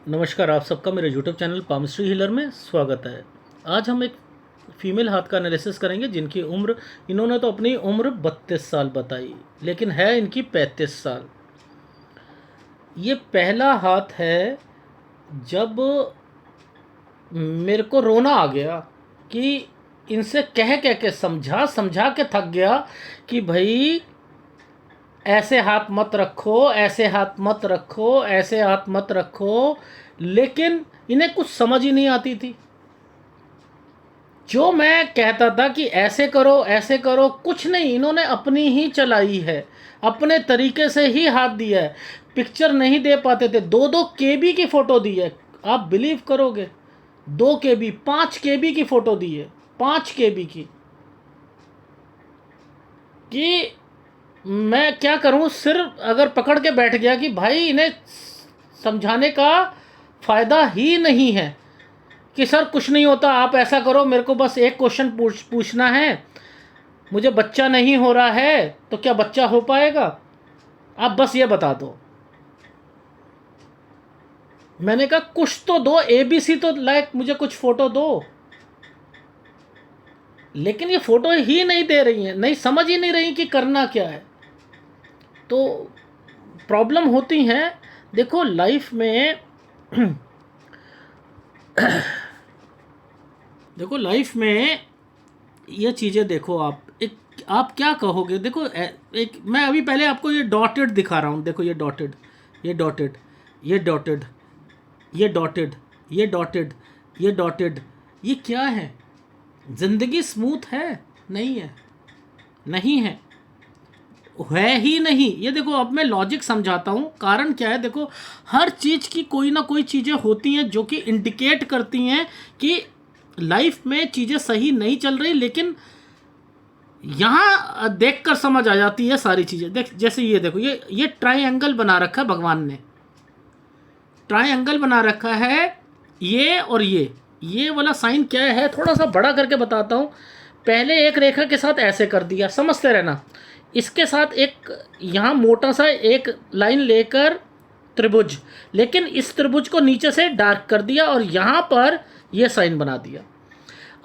नमस्कार, आप सबका मेरे यूट्यूब चैनल पामस्ट्री हीलर में स्वागत है। आज हम एक फीमेल हाथ का एनालिसिस करेंगे जिनकी उम्र, इन्होंने तो अपनी उम्र 32 साल बताई, लेकिन है इनकी 35 साल। ये पहला हाथ है जब मेरे को रोना आ गया कि इनसे कह कह के समझा समझा के थक गया कि भाई ऐसे हाथ मत रखो, ऐसे हाथ मत रखो, ऐसे हाथ मत रखो, लेकिन इन्हें कुछ समझ ही नहीं आती थी। जो मैं कहता था कि ऐसे करो, कुछ नहीं, इन्होंने अपनी ही चलाई है, अपने तरीके से ही हाथ दिया है। पिक्चर नहीं दे पाते थे, 2-2 KB की फ़ोटो दी है, आप बिलीव करोगे? 2 KB, 5 KB की फ़ोटो दी है, 5 KB की। कि मैं क्या करूं, सिर्फ अगर पकड़ के बैठ गया कि भाई इन्हें समझाने का फ़ायदा ही नहीं है कि सर कुछ नहीं होता, आप ऐसा करो, मेरे को बस एक क्वेश्चन पूछना है, मुझे बच्चा नहीं हो रहा है, तो क्या बच्चा हो पाएगा, आप बस ये बता दो। मैंने कहा कुछ तो दो, ABC तो लाइक मुझे कुछ फ़ोटो दो, लेकिन ये फ़ोटो ही नहीं दे रही हैं, नहीं समझ ही नहीं रही कि करना क्या है। तो प्रॉब्लम होती हैं। देखो लाइफ में देखो लाइफ में ये चीज़ें देखो, आप क्या कहोगे? देखो एक मैं अभी पहले आपको ये डॉटेड दिखा रहा हूँ, देखो ये डॉटेड, ये डॉटेड, ये डॉटेड, ये डॉटेड, ये डॉटेड, ये डॉटेड, ये क्या है? ज़िंदगी स्मूथ है? नहीं है, नहीं है ही नहीं। ये देखो, अब मैं लॉजिक समझाता हूँ, कारण क्या है। देखो, हर चीज़ की कोई ना कोई चीज़ें होती हैं जो कि इंडिकेट करती हैं कि लाइफ में चीज़ें सही नहीं चल रही, लेकिन यहाँ देख कर समझ आ जाती है सारी चीज़ें। देख, जैसे ये देखो, ये ट्राइंगल बना रखा है भगवान ने, ट्राइंगल बना रखा है, ये और ये वाला साइन क्या है, थोड़ा सा बड़ा करके बताता हूँ। पहले एक रेखा के साथ ऐसे कर दिया, समझते रहना। इसके साथ एक यहाँ मोटा सा एक लाइन लेकर त्रिभुज, लेकिन इस त्रिभुज को नीचे से डार्क कर दिया और यहाँ पर ये साइन बना दिया।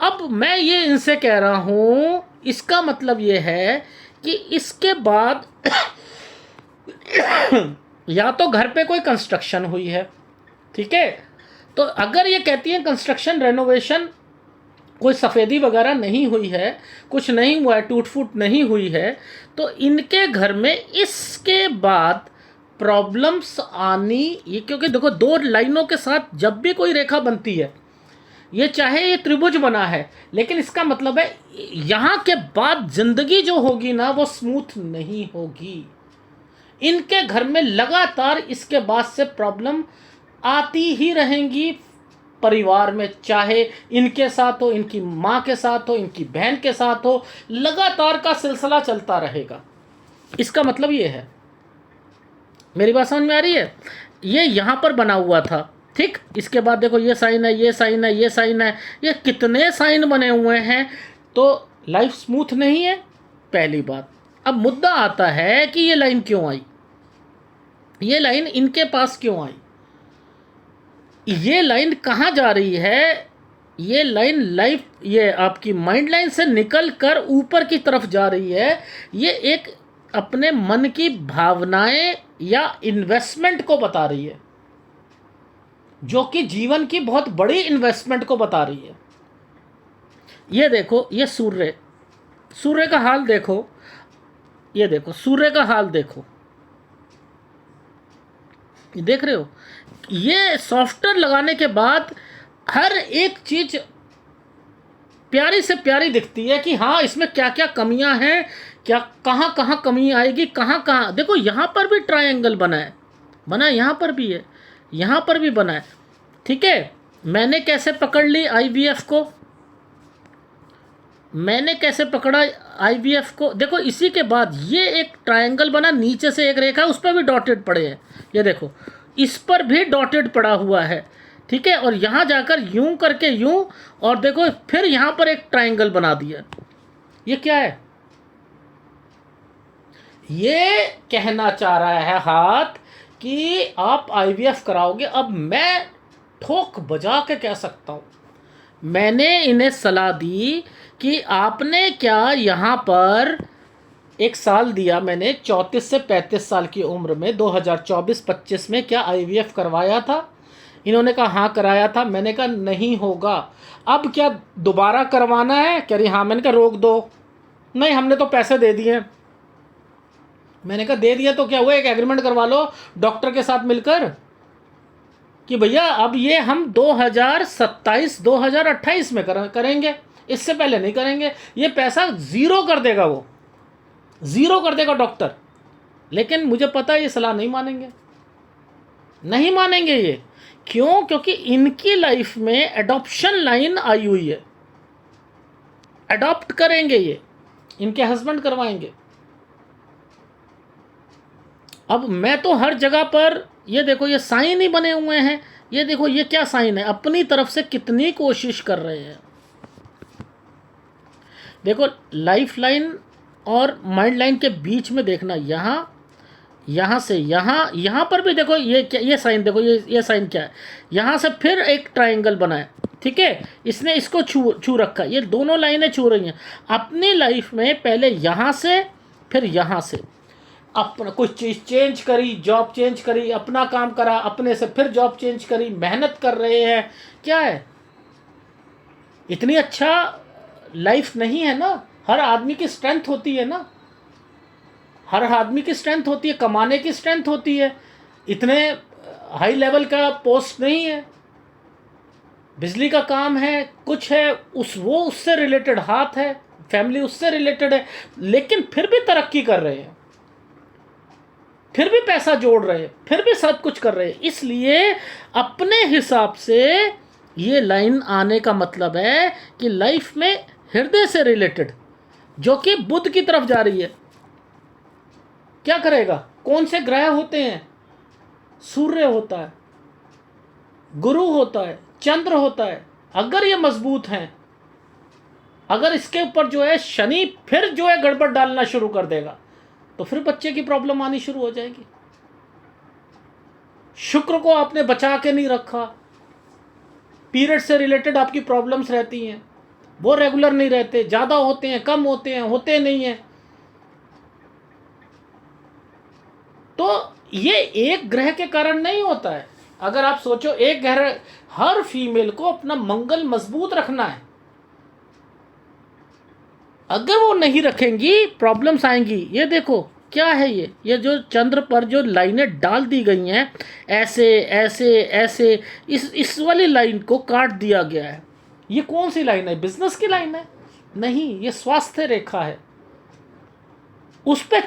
अब मैं ये इनसे कह रहा हूँ, इसका मतलब ये है कि इसके बाद या तो घर पे कोई कंस्ट्रक्शन हुई है, ठीक है, तो अगर ये कहती हैं कंस्ट्रक्शन रेनोवेशन, कोई सफ़ेदी वगैरह नहीं हुई है, कुछ नहीं हुआ है, टूट फूट नहीं हुई है, तो इनके घर में इसके बाद प्रॉब्लम्स आनी ये, क्योंकि देखो दो लाइनों के साथ जब भी कोई रेखा बनती है, ये चाहे ये त्रिभुज बना है, लेकिन इसका मतलब है यहाँ के बाद ज़िंदगी जो होगी ना वो स्मूथ नहीं होगी। इनके घर में लगातार इसके बाद से प्रॉब्लम आती ही रहेंगी परिवार में, चाहे इनके साथ हो, इनकी माँ के साथ हो, इनकी बहन के साथ हो, लगातार का सिलसिला चलता रहेगा। इसका मतलब ये है, मेरी बात समझ में आ रही है? ये यहाँ पर बना हुआ था, ठीक, इसके बाद देखो ये साइन है, ये साइन है, ये साइन है, ये कितने साइन बने हुए हैं, तो लाइफ स्मूथ नहीं है, पहली बात। अब मुद्दा आता है कि ये लाइन क्यों आई, ये लाइन इनके पास क्यों आई, ये लाइन कहाँ जा रही है? ये लाइन लाइफ, ये आपकी माइंड लाइन से निकल कर ऊपर की तरफ जा रही है। ये एक अपने मन की भावनाएं या इन्वेस्टमेंट को बता रही है, जो कि जीवन की बहुत बड़ी इन्वेस्टमेंट को बता रही है। ये देखो, ये सूर्य, सूर्य का हाल देखो, ये देखो सूर्य का हाल देखो, देख रहे हो? ये सॉफ्टवेयर लगाने के बाद हर एक चीज़ प्यारी से प्यारी दिखती है कि हाँ इसमें क्या क्या कमियां हैं, क्या कहाँ कहाँ कमी आएगी, कहाँ कहाँ। देखो यहाँ पर भी ट्रायंगल बना है, यहाँ पर भी है, यहाँ पर भी बना है, ठीक है। मैंने कैसे पकड़ ली IVF को, मैंने कैसे पकड़ा IVF को, देखो इसी के बाद ये एक ट्रायंगल बना, नीचे से एक रेखा, उस पर भी डॉटेड पड़े हैं, ये देखो इस पर भी डॉटेड पड़ा हुआ है, ठीक है। और यहाँ जाकर यूं करके यूं, और देखो फिर यहाँ पर एक ट्रायंगल बना दिया। ये क्या है? ये कहना चाह रहा है हाथ कि आप आईवीएफ कराओगे। अब मैं ठोक बजा के कह सकता हूँ, मैंने इन्हें सलाह दी कि आपने क्या यहाँ पर एक साल दिया, मैंने 34 से 35 साल की उम्र में 2024-25 में क्या आईवीएफ करवाया था? इन्होंने कहा हाँ कराया था। मैंने कहा नहीं होगा, अब क्या दोबारा करवाना है? कह रही हाँ। मैंने कहा रोक दो। नहीं, हमने तो पैसे दे दिए। मैंने कहा दे दिया तो क्या हुआ, एक एग्रीमेंट करवा लो डॉक्टर के साथ मिलकर कि भैया अब ये हम 2027-2028 में करेंगे, इससे पहले नहीं करेंगे। ये पैसा ज़ीरो कर देगा, वो ज़ीरो कर देगा डॉक्टर। लेकिन मुझे पता है ये सलाह नहीं मानेंगे, नहीं मानेंगे ये। क्यों? क्योंकि इनकी लाइफ में एडॉप्शन लाइन आई हुई है, अडॉप्ट करेंगे ये, इनके हस्बैंड करवाएंगे। अब मैं तो हर जगह पर, ये देखो ये साइन ही बने हुए हैं, ये देखो ये क्या साइन है, अपनी तरफ से कितनी कोशिश कर रहे हैं। देखो लाइफ लाइन और माइंड लाइन के बीच में देखना, यहाँ यहाँ से यहाँ, यहाँ पर भी देखो ये क्या, ये साइन देखो, ये साइन क्या है, यहाँ से फिर एक ट्रायंगल बना है, ठीक है, इसने इसको छू रखा, ये दोनों लाइनें छू रही हैं। अपनी लाइफ में पहले यहाँ से फिर यहाँ से अपना कुछ चीज़ चेंज करी, जॉब चेंज करी, अपना काम करा, अपने से फिर जॉब चेंज करी, मेहनत कर रहे हैं। क्या है, इतनी अच्छा लाइफ नहीं है ना। हर आदमी की स्ट्रेंथ होती है ना, हर आदमी की स्ट्रेंथ होती है, कमाने की स्ट्रेंथ होती है। इतने हाई लेवल का पोस्ट नहीं है, बिजली का काम है, कुछ है, वो उससे रिलेटेड हाथ है, फैमिली उससे रिलेटेड है, लेकिन फिर भी तरक्की कर रहे हैं, फिर भी पैसा जोड़ रहे हैं, फिर भी सब कुछ कर रहे हैं। इसलिए अपने हिसाब से ये लाइन आने का मतलब है कि लाइफ में हृदय से रिलेटेड, जो कि बुध की तरफ जा रही है, क्या करेगा? कौन से ग्रह होते हैं? सूर्य होता है, गुरु होता है, चंद्र होता है। अगर ये मजबूत हैं, अगर इसके ऊपर जो है शनि फिर जो है गड़बड़ डालना शुरू कर देगा, तो फिर बच्चे की प्रॉब्लम आनी शुरू हो जाएगी। शुक्र को आपने बचा के नहीं रखा, पीरियड से रिलेटेड आपकी प्रॉब्लम्स रहती हैं, वो रेगुलर नहीं रहते, ज़्यादा होते हैं, कम होते हैं, होते नहीं हैं। तो ये एक ग्रह के कारण नहीं होता है। अगर आप सोचो, एक ग्रह, हर फीमेल को अपना मंगल मजबूत रखना है, अगर वो नहीं रखेंगी प्रॉब्लम्स आएंगी। ये देखो क्या है, ये जो चंद्र पर जो लाइनें डाल दी गई हैं, ऐसे ऐसे ऐसे, इस वाली लाइन को काट दिया गया है। ये कौन सी लाइन है? बिजनेस की लाइन है? नहीं, ये स्वास्थ्य रेखा है। उस पे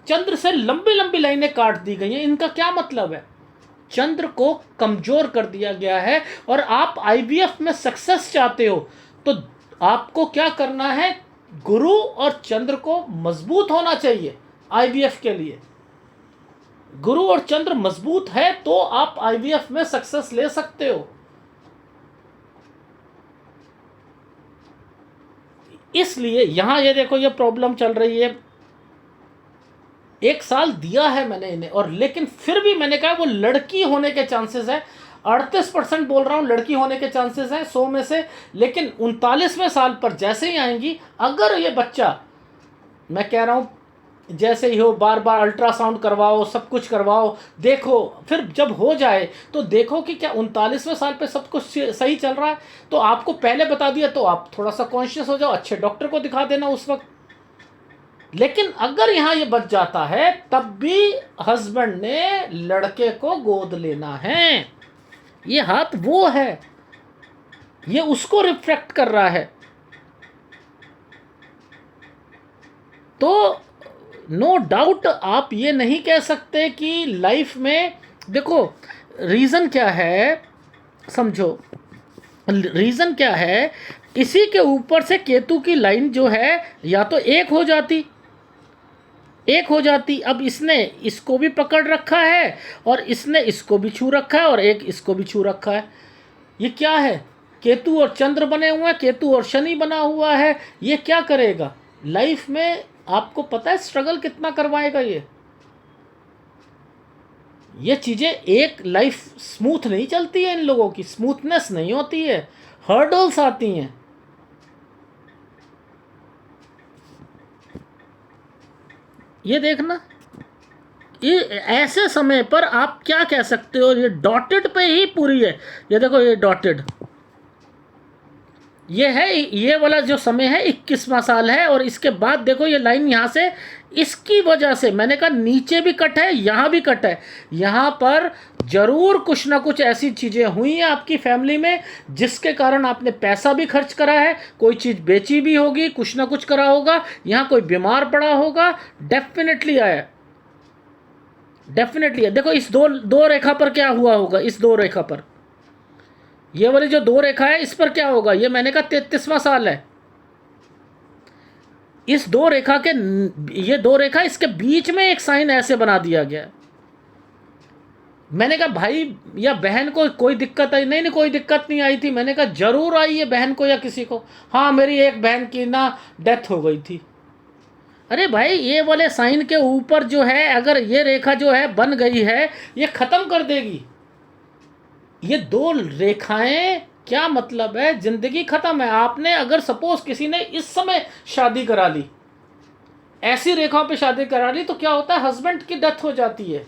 चंद्र से लंबी लंबी लाइनें काट दी गई हैं। इनका क्या मतलब है? चंद्र को कमजोर कर दिया गया है। और आप आईवीएफ में सक्सेस चाहते हो तो आपको क्या करना है? गुरु और चंद्र को मजबूत होना चाहिए आईवीएफ के लिए। गुरु और चंद्र मजबूत है तो आप आईवीएफ में सक्सेस ले सकते हो। इसलिए यहां ये देखो, ये प्रॉब्लम चल रही है। 1 साल दिया है मैंने इन्हें, और लेकिन फिर भी मैंने कहा वो लड़की होने के चांसेस है। 38% बोल रहा हूँ लड़की होने के चांसेस हैं 100 में से। लेकिन 39वें साल पर जैसे ही आएंगी, अगर ये बच्चा, मैं कह रहा हूँ जैसे ही हो, बार बार अल्ट्रासाउंड करवाओ, सब कुछ करवाओ, देखो, फिर जब हो जाए तो देखो कि क्या 39वें साल पे सब कुछ सही चल रहा है। तो आपको पहले बता दिया तो आप थोड़ा सा कॉन्शियस हो जाओ, अच्छे डॉक्टर को दिखा देना उस वक्त। लेकिन अगर यहाँ ये बच जाता है, तब भी हस्बैंड ने लड़के को गोद लेना है। ये हाथ वो है, ये उसको रिफ्लेक्ट कर रहा है। तो नो डाउट आप ये नहीं कह सकते कि लाइफ में, देखो रीज़न क्या है, समझो रीज़न क्या है। इसी के ऊपर से केतु की लाइन जो है, या तो एक हो जाती। अब इसने इसको भी पकड़ रखा है, और इसने इसको भी छू रखा है, और एक इसको भी छू रखा है। ये क्या है? केतु और चंद्र बने हुए हैं, केतु और शनि बना हुआ है। ये क्या करेगा लाइफ में? आपको पता है स्ट्रगल कितना करवाएगा ये चीज़ें, एक लाइफ स्मूथ नहीं चलती है इन लोगों की, स्मूथनेस नहीं होती है, हर्डल्स आती हैं। ये देखना, ये ऐसे समय पर आप क्या कह सकते हो, ये डॉटेड पे ही पूरी है। ये देखो, ये डॉटेड, ये है, ये वाला जो समय है 21वां साल है, और इसके बाद देखो ये लाइन यहाँ से, इसकी वजह से मैंने कहा नीचे भी कट है, यहाँ भी कट है। यहाँ पर जरूर कुछ ना कुछ ऐसी चीज़ें हुई हैं आपकी फैमिली में जिसके कारण आपने पैसा भी खर्च करा है, कोई चीज़ बेची भी होगी, कुछ ना कुछ करा होगा, यहाँ कोई बीमार पड़ा होगा, डेफिनेटली आया, डेफिनेटली है। देखो इस दो दो रेखा पर क्या हुआ होगा, इस दो रेखा पर, ये वाली जो दो रेखा है इस पर क्या होगा, ये मैंने कहा 33वां साल है। इस दो रेखा के, ये दो रेखा, इसके बीच में एक साइन ऐसे बना दिया गया। मैंने कहा भाई या बहन को कोई दिक्कत आई? नहीं नहीं, कोई दिक्कत नहीं आई थी। मैंने कहा जरूर आई है बहन को या किसी को। हाँ, मेरी एक बहन की ना डेथ हो गई थी। अरे भाई, ये वाले साइन के ऊपर जो है, अगर ये रेखा जो है बन गई है, ये खत्म कर देगी। ये दो रेखाएं, क्या मतलब है, जिंदगी खत्म है। आपने अगर सपोज किसी ने इस समय शादी करा ली, ऐसी रेखाओं पे शादी करा ली, तो क्या होता है, हस्बैंड की डेथ हो जाती है,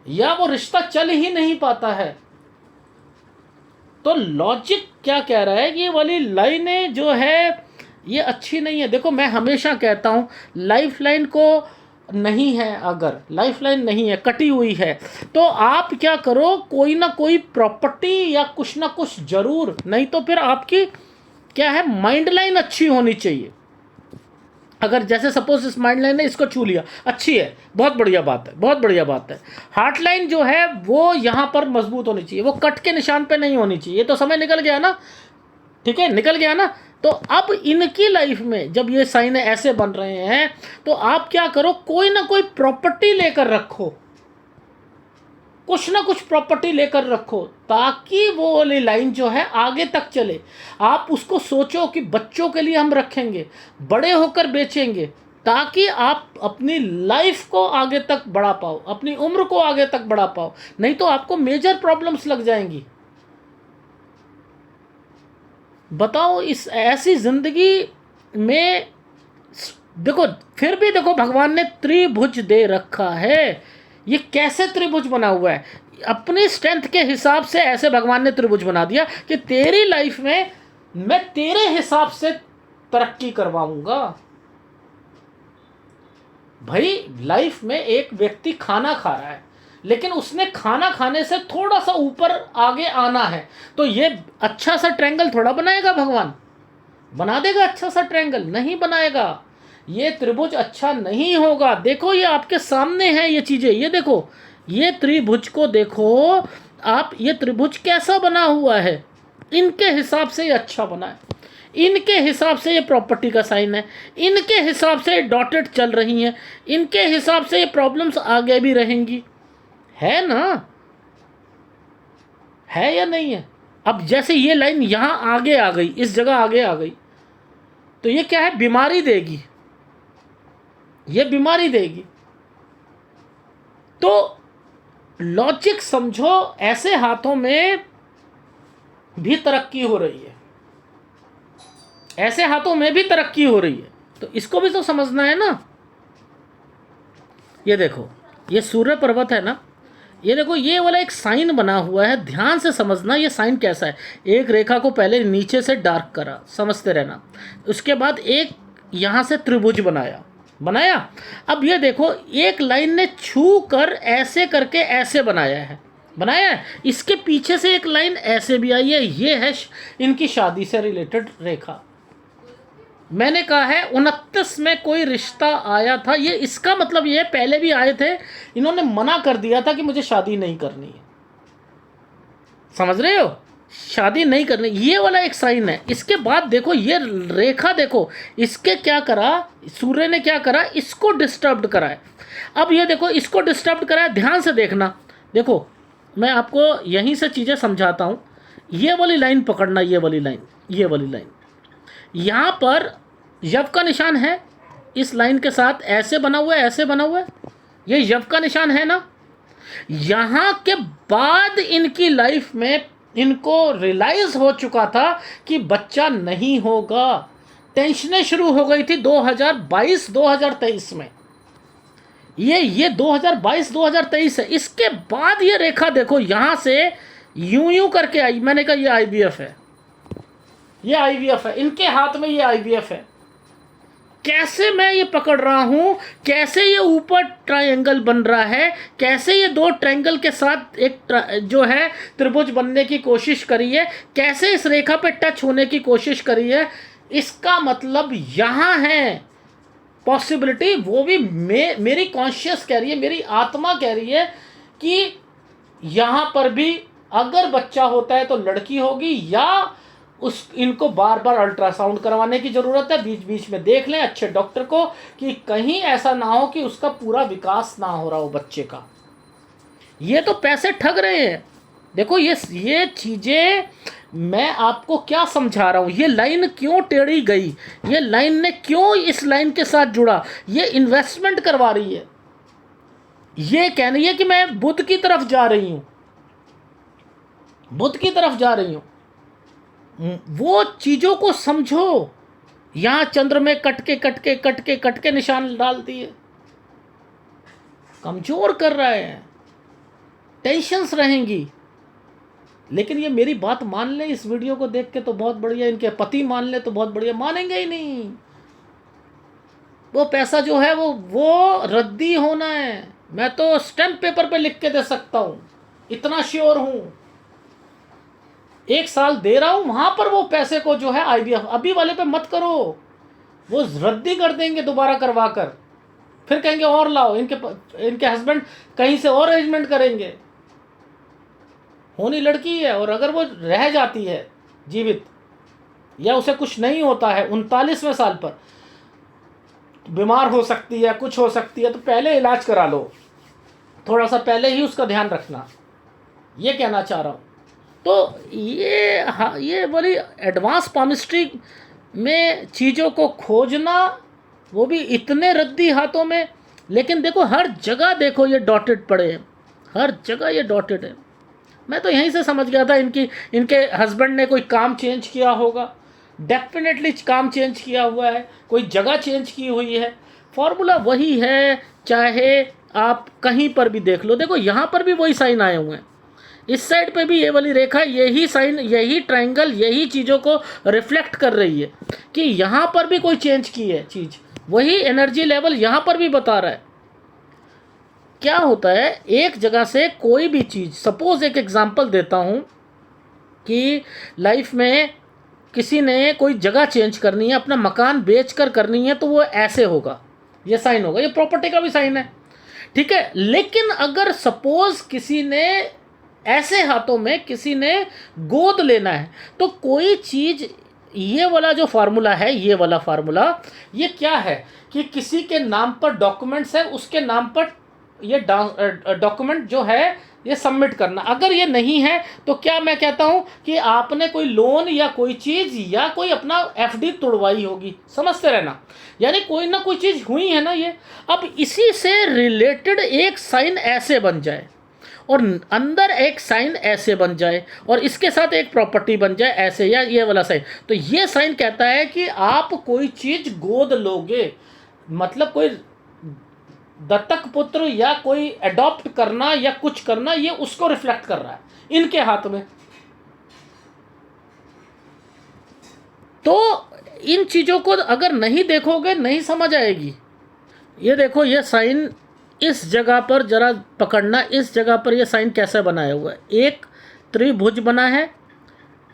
या वो रिश्ता चल ही नहीं पाता है। तो लॉजिक क्या कह रहा है कि ये वाली लाइनें जो है ये अच्छी नहीं है। देखो, मैं हमेशा कहता हूँ, लाइफ लाइन को नहीं है, अगर लाइफ लाइन नहीं है, कटी हुई है, तो आप क्या करो, कोई ना कोई प्रॉपर्टी या कुछ ना कुछ जरूर, नहीं तो फिर आपकी क्या है, माइंड लाइन अच्छी होनी चाहिए। अगर जैसे सपोज इस माइंड लाइन ने इसको छू लिया, अच्छी है, बहुत बढ़िया बात है, बहुत बढ़िया बात है। हार्ट लाइन जो है वो यहाँ पर मजबूत होनी चाहिए, वो कट के निशान पे नहीं होनी चाहिए। ये तो समय निकल गया ना, ठीक है, निकल गया ना। तो अब इनकी लाइफ में जब ये साइन ऐसे बन रहे हैं, तो आप क्या करो, कोई ना कोई प्रॉपर्टी लेकर रखो, कुछ ना कुछ प्रॉपर्टी लेकर रखो, ताकि वो वाली लाइन जो है आगे तक चले। आप उसको सोचो कि बच्चों के लिए हम रखेंगे, बड़े होकर बेचेंगे, ताकि आप अपनी लाइफ को आगे तक बढ़ा पाओ, अपनी उम्र को आगे तक बढ़ा पाओ। नहीं तो आपको मेजर प्रॉब्लम्स लग जाएंगी। बताओ, इस ऐसी जिंदगी में देखो, फिर भी देखो भगवान ने त्रिभुज दे रखा है। ये कैसे त्रिभुज बना हुआ है, अपनी स्ट्रेंथ के हिसाब से ऐसे भगवान ने त्रिभुज बना दिया कि तेरी लाइफ में मैं तेरे हिसाब से तरक्की करवाऊंगा। भाई, लाइफ में एक व्यक्ति खाना खा रहा है, लेकिन उसने खाना खाने से थोड़ा सा ऊपर आगे आना है, तो ये अच्छा सा ट्रायंगल थोड़ा बनाएगा भगवान? बना देगा अच्छा सा ट्रायंगल? नहीं बनाएगा। ये त्रिभुज अच्छा नहीं होगा। देखो, ये आपके सामने है ये चीजें, ये देखो, ये त्रिभुज को देखो आप, ये त्रिभुज कैसा बना हुआ है, इनके हिसाब से ये अच्छा बना है, इनके हिसाब से ये प्रॉपर्टी का साइन है, इनके हिसाब से ये डॉटेड चल रही हैं, इनके हिसाब से ये प्रॉब्लम्स आगे भी रहेंगी। है ना, है या नहीं है? अब जैसे ये लाइन यहाँ आगे आ गई, इस जगह आगे आ गई, तो ये क्या है, बीमारी देगी, ये बीमारी देगी। तो लॉजिक समझो, ऐसे हाथों में भी तरक्की हो रही है, ऐसे हाथों में भी तरक्की हो रही है, तो इसको भी तो समझना है ना। ये देखो, ये सूर्य पर्वत है ना, ये देखो, ये वाला एक साइन बना हुआ है, ध्यान से समझना ये साइन कैसा है। एक रेखा को पहले नीचे से डार्क करा, समझते रहना, उसके बाद एक यहाँ से त्रिभुज बनाया, अब ये देखो, एक लाइन ने छू कर ऐसे करके ऐसे बनाया है, इसके पीछे से एक लाइन ऐसे भी आई है, ये है इनकी शादी से रिलेटेड रेखा। मैंने कहा है 29 में कोई रिश्ता आया था, ये इसका मतलब ये पहले भी आए थे, इन्होंने मना कर दिया था कि मुझे शादी नहीं करनी है। समझ रहे हो, शादी नहीं करनी, ये वाला एक साइन है। इसके बाद देखो, ये रेखा देखो, इसके क्या करा, सूर्य ने क्या करा, इसको डिस्टर्ब करा है। अब ये देखो, इसको डिस्टर्ब करा है, ध्यान से देखना। देखो, मैं आपको यहीं से चीज़ें समझाता हूँ। ये वाली लाइन पकड़ना, ये वाली लाइन, ये वाली लाइन, यहाँ पर यव का निशान है, इस लाइन के साथ ऐसे बना हुआ है, ऐसे बना हुआ है, ये यव का निशान है ना, यहाँ के बाद इनकी लाइफ में इनको रियलाइज हो चुका था कि बच्चा नहीं होगा। टेंशनें शुरू हो गई थी 2022-2023 में। ये 2022-2023 है। इसके बाद ये रेखा देखो यहाँ से यूं यूं करके आई। मैंने कहा ये आईवीएफ है, ये आईवीएफ है, इनके हाथ में ये आईवीएफ है। कैसे मैं ये पकड़ रहा हूं, कैसे ये ऊपर ट्रायंगल बन रहा है, कैसे ये दो ट्रायंगल के साथ एक जो है त्रिभुज बनने की कोशिश करी है, कैसे इस रेखा पे टच होने की कोशिश करी है। इसका मतलब यहाँ है पॉसिबिलिटी, वो भी मेरी कॉन्शियस कह रही है, मेरी आत्मा कह रही है कि यहाँ पर भी अगर बच्चा होता है तो लड़की होगी, या इनको बार बार अल्ट्रासाउंड करवाने की ज़रूरत है। बीच बीच में देख लें अच्छे डॉक्टर को कि कहीं ऐसा ना हो कि उसका पूरा विकास ना हो रहा हो बच्चे का। ये तो पैसे ठग रहे हैं। देखो ये चीज़ें मैं आपको क्या समझा रहा हूँ, ये लाइन क्यों टेढ़ी गई, ये लाइन ने क्यों इस लाइन के साथ जुड़ा, ये इन्वेस्टमेंट करवा रही है। ये कह रही है कि मैं बुध की तरफ जा रही हूँ, बुध की तरफ जा रही हूँ। वो चीज़ों को समझो। यहाँ चंद्र में कट के निशान डाल दिए, कमज़ोर कर रहे हैं, टेंशन्स रहेंगी। लेकिन ये मेरी बात मान ले इस वीडियो को देख के तो बहुत बढ़िया, इनके पति मान ले तो बहुत बढ़िया, मानेंगे ही नहीं। वो पैसा जो है वो रद्दी होना है। मैं तो स्टैम्प पेपर पे लिख के दे सकता हूँ, इतना श्योर हूँ। 1 साल दे रहा हूँ, वहाँ पर वो पैसे को जो है आईवीएफ अभी वाले पे मत करो, वो रद्दी कर देंगे दोबारा करवा कर। फिर कहेंगे और लाओ, इनके हस्बैंड कहीं से और अरेंजमेंट करेंगे। होनी लड़की है, और अगर वो रह जाती है जीवित या उसे कुछ नहीं होता है 39वें साल पर, बीमार हो सकती है, कुछ हो सकती है, तो पहले इलाज करा लो, थोड़ा सा पहले ही उसका ध्यान रखना। ये कहना चाह रहा हूँ। तो ये बड़ी एडवांस पामिस्ट्री में चीज़ों को खोजना, वो भी इतने रद्दी हाथों में। लेकिन देखो हर जगह देखो ये डॉटेड पड़े हैं, हर जगह ये डॉटेड है। मैं तो यहीं से समझ गया था इनके हस्बैंड ने कोई काम चेंज किया होगा, डेफिनेटली काम चेंज किया हुआ है, कोई जगह चेंज की हुई है। फॉर्मूला वही है, चाहे आप कहीं पर भी देख लो। देखो यहाँ पर भी वही साइन आए हुए हैं, इस साइड पे भी ये वाली रेखा, यही साइन, यही ट्रायंगल, यही चीज़ों को रिफ्लेक्ट कर रही है कि यहाँ पर भी कोई चेंज की है चीज़। वही एनर्जी लेवल यहाँ पर भी बता रहा है। क्या होता है, एक जगह से कोई भी चीज़, सपोज एक एग्जांपल देता हूँ कि लाइफ में किसी ने कोई जगह चेंज करनी है, अपना मकान बेचकर करनी है, तो वो ऐसे होगा, ये साइन होगा, ये प्रॉपर्टी का भी साइन है, ठीक है। लेकिन अगर सपोज किसी ने ऐसे हाथों में किसी ने गोद लेना है, तो कोई चीज़, ये वाला जो फार्मूला है, ये वाला फार्मूला, ये क्या है कि किसी के नाम पर डॉक्यूमेंट्स है, उसके नाम पर ये डॉक्यूमेंट जो है ये सबमिट करना। अगर ये नहीं है तो क्या मैं कहता हूँ कि आपने कोई लोन या कोई चीज़ या कोई अपना एफडी तोड़वाई होगी, समझते रहना। यानी कोई ना कोई चीज़ हुई है ना ये। अब इसी से रिलेटेड एक साइन ऐसे बन जाए और अंदर एक साइन ऐसे बन जाए और इसके साथ एक प्रॉपर्टी बन जाए ऐसे, या ये वाला साइन, तो ये साइन कहता है कि आप कोई चीज़ गोद लोगे, मतलब कोई दत्तक पुत्र या कोई अडॉप्ट करना या कुछ करना, ये उसको रिफ्लेक्ट कर रहा है इनके हाथ में। तो इन चीज़ों को अगर नहीं देखोगे नहीं समझ आएगी। ये देखो, ये साइन इस जगह पर जरा पकड़ना, इस जगह पर ये साइन कैसे बनाया हुआ है। एक त्रिभुज बना है,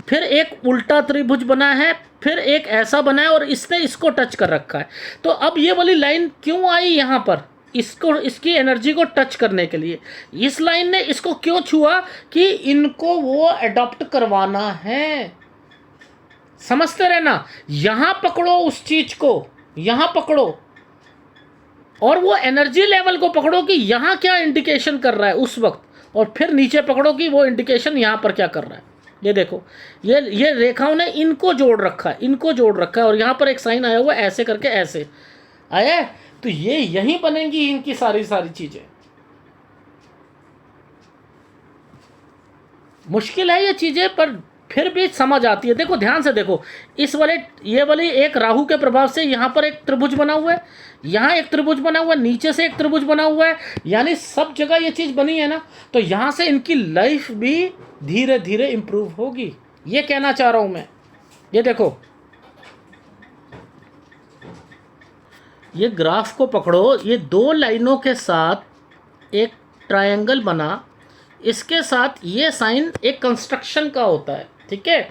फिर एक उल्टा त्रिभुज बना है, फिर एक ऐसा बना है और इसने इसको टच कर रखा है। तो अब ये वाली लाइन क्यों आई यहाँ पर, इसको, इसकी एनर्जी को टच करने के लिए। इस लाइन ने इसको क्यों छुआ कि इनको वो अडॉप्ट करवाना है। समझते रहना, यहाँ पकड़ो उस चीज़ को, यहाँ पकड़ो और वो एनर्जी लेवल को पकड़ो कि यहाँ क्या इंडिकेशन कर रहा है उस वक्त, और फिर नीचे पकड़ो कि वो इंडिकेशन यहाँ पर क्या कर रहा है। ये देखो, ये रेखाओं ने इनको जोड़ रखा है, इनको जोड़ रखा है, और यहाँ पर एक साइन आया हुआ ऐसे करके, ऐसे आया है। तो ये यहीं बनेंगी इनकी सारी चीज़ें। मुश्किल है ये चीज़ें, पर फिर भी समझ आती है। देखो ध्यान से देखो, इस वाले ये वाली एक राहु के प्रभाव से यहाँ पर एक त्रिभुज बना हुआ है, यहाँ एक त्रिभुज बना हुआ है, नीचे से एक त्रिभुज बना हुआ है, यानी सब जगह ये चीज़ बनी है ना, तो यहाँ से इनकी लाइफ भी धीरे धीरे इम्प्रूव होगी, ये कहना चाह रहा हूँ मैं। ये देखो, ये ग्राफ को पकड़ो, ये दो लाइनों के साथ एक ट्रायंगल बना, इसके साथ ये साइन एक कंस्ट्रक्शन का होता है, ठीक है।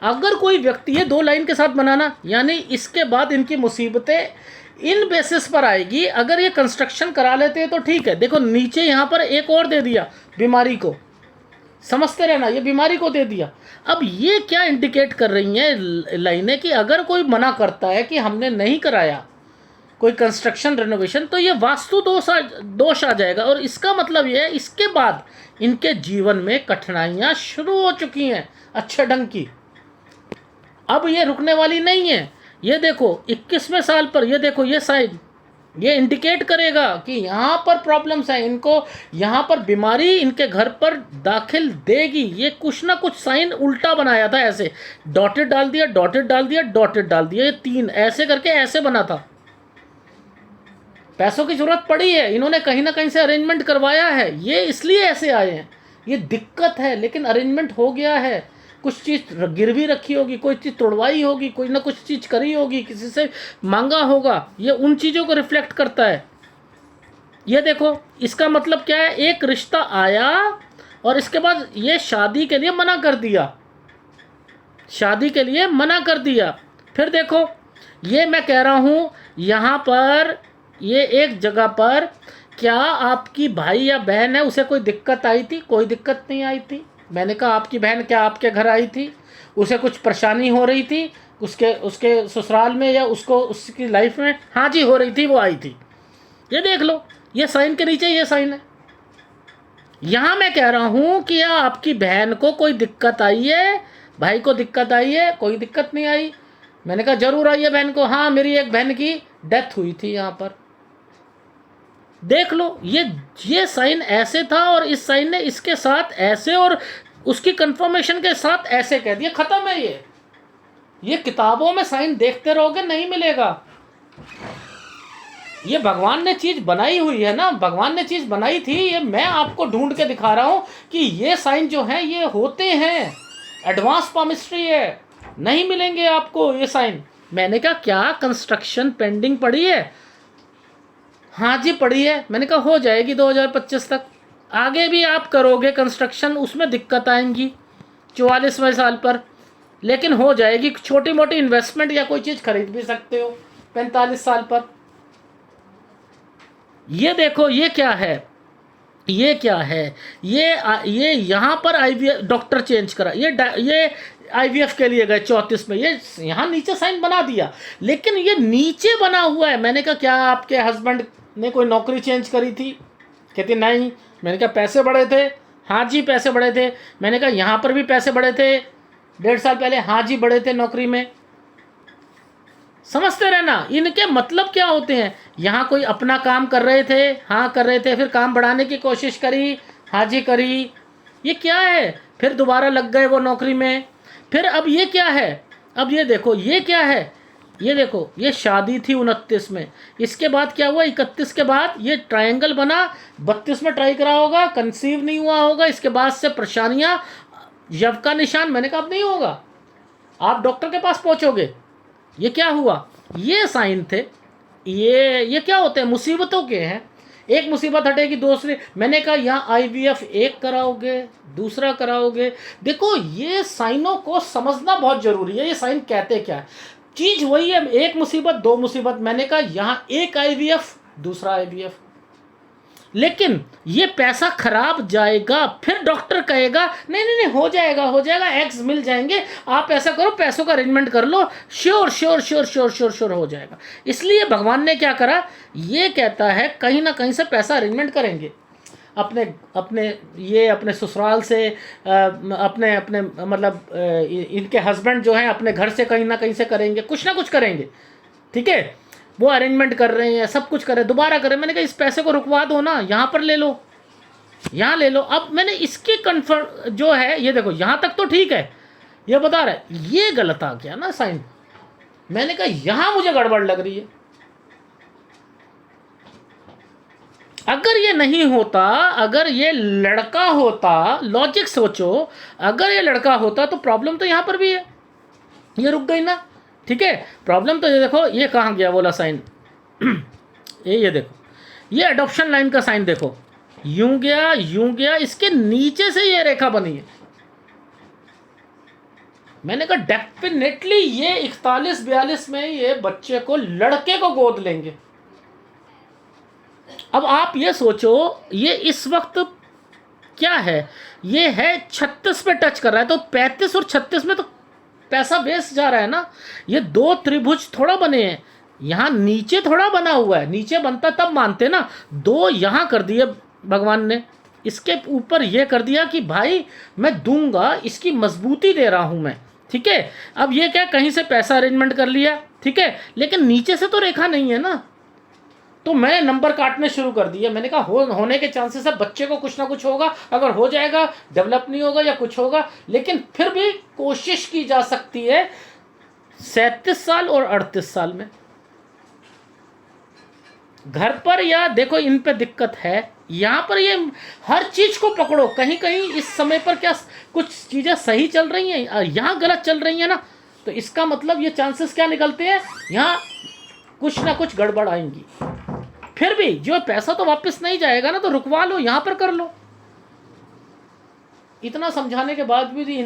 अगर कोई व्यक्ति ये दो लाइन के साथ बनाना, यानी इसके बाद इनकी मुसीबतें इन बेसिस पर आएगी। अगर ये कंस्ट्रक्शन करा लेते हैं तो ठीक है। देखो नीचे यहाँ पर एक और दे दिया बीमारी को, समझते रहना, ये बीमारी को दे दिया। अब ये क्या इंडिकेट कर रही हैं लाइनें कि अगर कोई मना करता है कि हमने नहीं कराया कोई कंस्ट्रक्शन रेनोवेशन, तो ये वास्तु दोष आ जाएगा। और इसका मतलब ये है इसके बाद इनके जीवन में कठिनाइयाँ शुरू हो चुकी हैं अच्छे ढंग की, अब ये रुकने वाली नहीं है। ये देखो 21वें साल पर, ये देखो ये साइन, ये इंडिकेट करेगा कि यहाँ पर प्रॉब्लम्स हैं, इनको यहाँ पर बीमारी इनके घर पर दाखिल देगी। ये कुछ ना कुछ साइन उल्टा बनाया था, ऐसे डॉटेड डाल दिया, डॉटेड डाल दिया, डॉटेड डाल दिया, ये तीन ऐसे करके ऐसे बना था। पैसों की जरूरत पड़ी है, इन्होंने कहीं ना कहीं से अरेंजमेंट करवाया है, ये इसलिए ऐसे आए हैं। ये दिक्कत है, लेकिन अरेंजमेंट हो गया है। कुछ चीज़ गिरवी रखी होगी, कोई चीज़ तोड़वाई होगी, कोई ना कुछ चीज़ करी होगी, किसी से मांगा होगा, ये उन चीज़ों को रिफ्लेक्ट करता है। ये देखो इसका मतलब क्या है, एक रिश्ता आया और इसके बाद ये शादी के लिए मना कर दिया, शादी के लिए मना कर दिया। फिर देखो ये मैं कह रहा हूँ यहाँ पर, ये एक जगह पर, क्या आपकी भाई या बहन है उसे कोई दिक्कत आई थी? कोई दिक्कत नहीं आई थी। मैंने कहा आपकी बहन क्या आपके घर आई थी? उसे कुछ परेशानी हो रही थी उसके उसके ससुराल में या उसको उसकी लाइफ में? हाँ जी हो रही थी, वो आई थी। ये देख लो, ये साइन के नीचे ये साइन है। यहाँ मैं कह रहा हूँ कि या आपकी बहन को कोई दिक्कत आई है, भाई को दिक्कत आई है? कोई दिक्कत नहीं आई। मैंने कहा जरूर आई है बहन को। हाँ मेरी एक बहन की डेथ हुई थी यहाँ पर। देख लो ये साइन ऐसे था और इस साइन ने इसके साथ ऐसे और उसकी कंफर्मेशन के साथ ऐसे कह दिया, खत्म है ये किताबों में साइन देखते रहोगे नहीं मिलेगा। ये भगवान ने चीज़ बनाई हुई है ना, भगवान ने चीज़ बनाई थी, ये मैं आपको ढूंढ के दिखा रहा हूँ कि ये साइन जो हैं ये होते हैं, एडवांस पामिस्ट्री है, नहीं मिलेंगे आपको ये साइन। मैंने कहा क्या कंस्ट्रक्शन पेंडिंग पड़ी है? हाँ जी पड़ी है। मैंने कहा हो जाएगी 2025 तक। आगे भी आप करोगे कंस्ट्रक्शन, उसमें दिक्कत आएंगी 44वें साल पर, लेकिन हो जाएगी। छोटी मोटी इन्वेस्टमेंट या कोई चीज़ खरीद भी सकते हो 45 साल पर। ये देखो ये क्या है, ये क्या है, ये यहाँ पर आईवीएफ डॉक्टर चेंज करा, ये आईवीएफ के लिए गए 34 में, ये यहाँ नीचे साइन बना दिया, लेकिन ये नीचे बना हुआ है। मैंने कहा क्या आपके हस्बैंड ने कोई नौकरी चेंज करी थी? कहती नहीं। मैंने कहा पैसे बढ़े थे? हाँ जी पैसे बढ़े थे। मैंने कहा यहाँ पर भी पैसे बढ़े थे 1.5 साल पहले? हाँ जी बढ़े थे नौकरी में। समझते रहना इनके मतलब क्या होते हैं। यहाँ कोई अपना काम कर रहे थे, हाँ कर रहे थे, फिर काम बढ़ाने की कोशिश करी, हाँ जी करी, ये क्या है, फिर दोबारा लग गए वो नौकरी में। फिर अब ये क्या है, अब ये देखो ये क्या है, ये देखो ये शादी थी 29 में, इसके बाद क्या हुआ 31 के बाद ये ट्रायंगल बना, 32 में ट्राई करा होगा, कंसीव नहीं हुआ होगा, इसके बाद से परेशानियाँ, यव का निशान। मैंने कहा अब नहीं होगा, आप डॉक्टर के पास पहुँचोगे। ये क्या हुआ, ये साइन थे, ये क्या होते हैं, मुसीबतों के हैं। एक मुसीबत हटेगी दूसरी। मैंने कहा यहाँ आईवीएफ एक कराओगे, दूसरा कराओगे। देखो ये साइनों को समझना बहुत ज़रूरी है, ये साइन कहते क्या है। चीज़ वही है, एक मुसीबत दो मुसीबत। मैंने कहा यहाँ एक आईवीएफ दूसरा आईवीएफ, लेकिन ये पैसा खराब जाएगा। फिर डॉक्टर कहेगा नहीं नहीं नहीं हो जाएगा, एग्स मिल जाएंगे, आप ऐसा करो पैसों का अरेंजमेंट कर लो, sure sure sure sure sure sure हो जाएगा। इसलिए भगवान ने क्या करा, ये कहता है कहीं ना कहीं से पैसा अरेंजमेंट करेंगे अपने अपने ये अपने ससुराल से, अपने अपने मतलब इनके हस्बैंड जो हैं अपने घर से कहीं ना कहीं से करेंगे, कुछ ना कुछ करेंगे, ठीक है। वो अरेंजमेंट कर रहे हैं, सब कुछ कर रहे हैं, दोबारा करें। मैंने कहा इस पैसे को रुकवा दो ना, यहाँ पर ले लो, यहाँ ले लो। अब मैंने इसके कन्फर्म जो है ये देखो, यहाँ तक तो ठीक है, ये बता रहा है, ये गलत आ गया ना साइन। मैंने कहा यहाँ मुझे गड़बड़ लग रही है। अगर ये नहीं होता, अगर ये लड़का होता, लॉजिक सोचो, अगर ये लड़का होता तो प्रॉब्लम तो यहाँ पर भी है, ये रुक गई ना। ठीक है, प्रॉब्लम तो ये देखो, ये कहाँ गया बोला साइन ये देखो, ये एडॉप्शन लाइन का साइन देखो, यूं गया यूं गया, इसके नीचे से ये रेखा बनी है। मैंने कहा डेफिनेटली ये 41-42 में ये बच्चे को, लड़के को गोद लेंगे। अब आप ये सोचो, ये इस वक्त क्या है, ये है 36 पे टच कर रहा है, तो 35 और 36 में तो पैसा वेस्ट जा रहा है ना। ये दो त्रिभुज थोड़ा बने हैं, यहाँ नीचे थोड़ा बना हुआ है, नीचे बनता तब मानते ना। दो यहाँ कर दिए भगवान ने, इसके ऊपर ये कर दिया कि भाई मैं दूंगा, इसकी मजबूती दे रहा हूँ मैं। ठीक है, अब ये क्या, कहीं से पैसा अरेंजमेंट कर लिया, ठीक है, लेकिन नीचे से तो रेखा नहीं है ना, तो मैंने नंबर काटने शुरू कर दिए। मैंने कहा होने के चांसेस है, बच्चे को कुछ ना कुछ होगा, अगर हो जाएगा डेवलप नहीं होगा या कुछ होगा, लेकिन फिर भी कोशिश की जा सकती है 37 साल और 38 साल में। घर पर या देखो इन पे दिक्कत है, यहाँ पर ये हर चीज को पकड़ो, कहीं कहीं इस समय पर क्या कुछ चीजें सही चल रही हैं, यहाँ गलत चल रही हैं ना, तो इसका मतलब ये चांसेस क्या निकलते हैं, यहाँ कुछ ना कुछ गड़बड़ आएंगी। फिर भी जो पैसा तो वापस नहीं जाएगा ना, तो रुकवा लो, यहाँ पर कर लो। इतना समझाने के बाद भी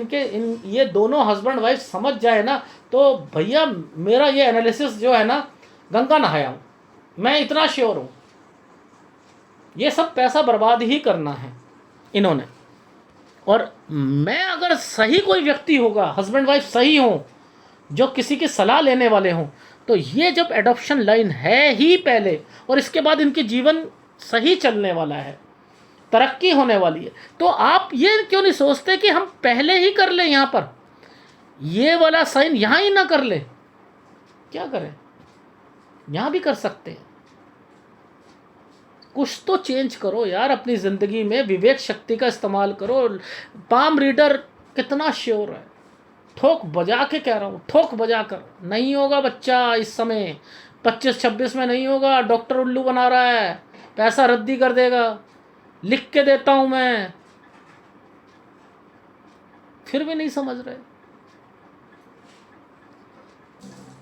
ये दोनों हस्बैंड वाइफ समझ जाए ना, तो भैया मेरा ये एनालिसिस जो है ना, गंगा नहाया हूँ मैं, इतना श्योर हूँ। ये सब पैसा बर्बाद ही करना है इन्होंने। और मैं अगर सही कोई व्यक्ति होगा, हस्बैंड वाइफ सही हो, जो किसी की सलाह लेने वाले हों, तो ये जब एडॉप्शन लाइन है ही पहले, और इसके बाद इनके जीवन सही चलने वाला है, तरक्की होने वाली है, तो आप ये क्यों नहीं सोचते कि हम पहले ही कर लें, यहाँ पर ये वाला साइन यहाँ ही ना कर ले, क्या करें, यहाँ भी कर सकते हैं। कुछ तो चेंज करो यार अपनी ज़िंदगी में, विवेक शक्ति का इस्तेमाल करो। पाम रीडर कितना श्योर है, ठोक बजा के कह रहा हूँ, ठोक बजा कर। नहीं होगा बच्चा इस समय, 25-26 में नहीं होगा, डॉक्टर उल्लू बना रहा है, पैसा रद्दी कर देगा, लिख के देता हूँ मैं, फिर भी नहीं समझ रहे।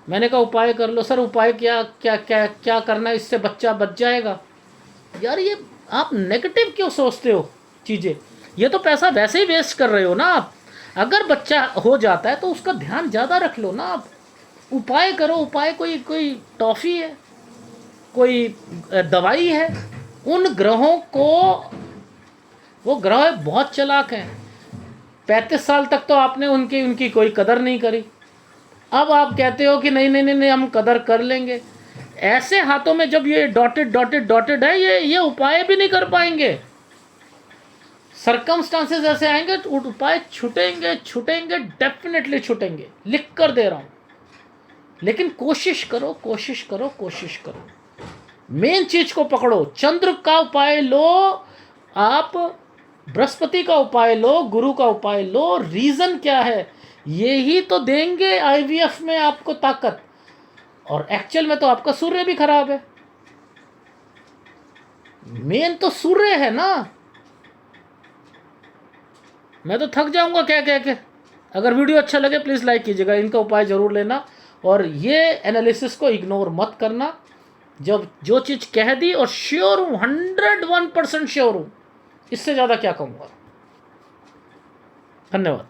मैंने कहा उपाय कर लो। सर उपाय क्या क्या क्या क्या करना है, इससे बच्चा बच जाएगा? यार ये आप नेगेटिव क्यों सोचते हो चीज़ें, ये तो पैसा वैसे ही वेस्ट कर रहे हो ना आप। अगर बच्चा हो जाता है तो उसका ध्यान ज़्यादा रख लो ना आप, उपाय करो। उपाय कोई टॉफ़ी है, कोई दवाई है? उन ग्रहों को, वो ग्रह बहुत चालाक हैं, 35 साल तक तो आपने उनकी कोई कदर नहीं करी। अब आप कहते हो कि नहीं नहीं नहीं नहीं हम कदर कर लेंगे। ऐसे हाथों में जब ये डॉटेड डॉटेड डॉटेड है, ये उपाय भी नहीं कर पाएंगे। सर्कमस्टांसेस ऐसे आएंगे तो उपाय छूटेंगे, छूटेंगे, डेफिनेटली छूटेंगे, लिख कर दे रहा हूँ। लेकिन कोशिश करो, कोशिश करो, कोशिश करो, मेन चीज को पकड़ो। चंद्र का उपाय लो आप, बृहस्पति का उपाय लो, गुरु का उपाय लो। रीजन क्या है, ये ही तो देंगे आईवीएफ में आपको ताकत। और एक्चुअल में तो आपका सूर्य भी खराब है, मेन तो सूर्य है ना। मैं तो थक जाऊंगा क्या कह के। अगर वीडियो अच्छा लगे प्लीज़ लाइक कीजिएगा, इनका उपाय ज़रूर लेना, और ये एनालिसिस को इग्नोर मत करना। जब जो चीज़ कह दी, और श्योर हूँ, 101% श्योर हूँ, इससे ज़्यादा क्या कहूँगा। धन्यवाद।